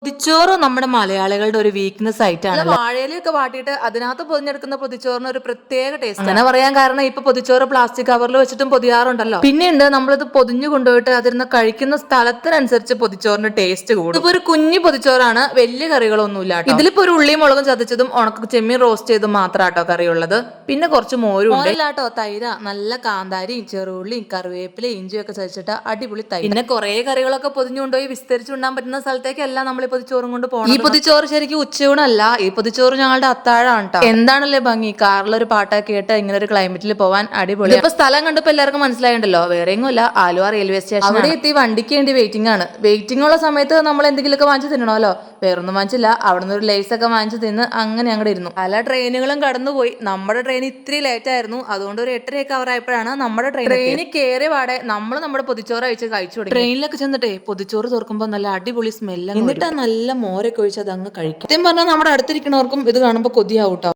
പൊതിച്ചോറ് നമ്മുടെ മലയാളികളുടെ ഒരു വീക്ക്നെസ് ആയിട്ടാണ്. വാഴയിലൊക്കെ വാട്ടിയിട്ട് അതിനകത്ത് പൊതിഞ്ഞെടുക്കുന്ന പൊതിച്ചോറിന് ഒരു പ്രത്യേക ടേസ്റ്റ്. അങ്ങനെ പറയാൻ കാരണം ഇപ്പൊ പൊതിച്ചോറ് പ്ലാസ്റ്റിക് കവറിൽ വെച്ചിട്ടും പൊതിയാറുണ്ടല്ലോ. പിന്നെയുണ്ട് നമ്മളിത് പൊതിഞ്ഞു കൊണ്ടുപോയിട്ട് അതിരുന്ന് കഴിക്കുന്ന സ്ഥലത്തിനനുസരിച്ച് പൊതിച്ചോറിന്റെ ടേസ്റ്റ് കൂടും. ഇപ്പൊ ഒരു കുഞ്ഞു പൊതിച്ചോറാണ്, വലിയ കറികളൊന്നും ഇല്ല. ഇതിലിപ്പോ ഒരു ഉള്ളിയും മുളകും ചതച്ചതും ഉണക്ക ചെമ്മീൻ റോസ്റ്റ് ചെയ്തും മാത്രാട്ടോ കറിയുള്ളത്. പിന്നെ കുറച്ച് മോരും ഉണ്ട്. മോരല്ലാട്ടോ, തൈര, നല്ല കാന്താരിയും ചെറുള്ളിയും കറിവേപ്പിലയും ഇഞ്ചിയും ഒക്കെ ചതച്ചിട്ട് അടിപൊളി തൈര്. പിന്നെ കുറെ കറികളൊക്കെ പൊതിഞ്ഞു കൊണ്ടുപോയി വിസ്തരിച്ചുണ്ടാൻ പറ്റുന്ന സ്ഥലത്തേക്കല്ല നമ്മൾ പൊതിച്ചോറും കൊണ്ട് പോകണം. ഈ പൊതിച്ചോറ് ശരിക്കും ഉച്ചയൂണല്ല, ഈ പൊതിച്ചോറ് ഞങ്ങളുടെ അത്താഴമാണ് കേട്ടോ. എന്താണല്ലേ ഭംഗി, കാറിലൊരു പാട്ടൊക്കെ കേട്ട് ഇങ്ങനെ ഒരു ക്ലൈമറ്റിൽ പോവാൻ അടിപൊളി. ഇപ്പൊ സ്ഥലം കണ്ടപ്പോ എല്ലാവർക്കും മനസ്സിലായിണ്ടല്ലോ, വേറെ എങ്ങുമല്ല, ആലുവ റെയിൽവേ സ്റ്റേഷൻ. അവിടെ എത്തി വണ്ടിക്ക് വേണ്ടി വെയിറ്റിംഗ് ആണ്. വെയിറ്റിംഗ് ഉള്ള സമയത്ത് നമ്മൾ എന്തെങ്കിലുമൊക്കെ വാങ്ങിച്ചു തിന്നണമല്ലോ. വേറൊന്നും വാങ്ങിച്ചില്ല, അവിടെ നിന്ന് ഒരു ലേസ് ഒക്കെ വാങ്ങിച്ചു തിന്ന് അങ്ങനെ അങ്ങോട്ട് ഇരുന്നു. പല ട്രെയിനുകളും കടന്നുപോയി. നമ്മുടെ ട്രെയിൻ ഇത്തിരി ലേറ്റ് ആയിരുന്നു, അതുകൊണ്ട് ഒരു 8:30 അവർ ആയപ്പോഴാണ് നമ്മുടെ ട്രെയിനിൽ കയറി പാടെ നമ്മൾ നമ്മുടെ പൊതിച്ചോറ് അയച്ച് കഴിച്ചു തുടങ്ങി. ട്രെയിനിലൊക്കെ ചെന്നിട്ടേ പൊതിച്ചോറ് തുറക്കുമ്പോൾ നല്ല അടിപൊളി സ്മെല്ല്, എന്നിട്ട് നല്ല മോരൊക്കെ ഒഴിച്ച് അത് അങ്ങ് കഴിക്കും. സത്യം പറഞ്ഞാൽ നമ്മുടെ അടുത്തിരിക്കണവർക്കും ഇത് കാണുമ്പോൾ കൊതിയാവൂട്ടോ.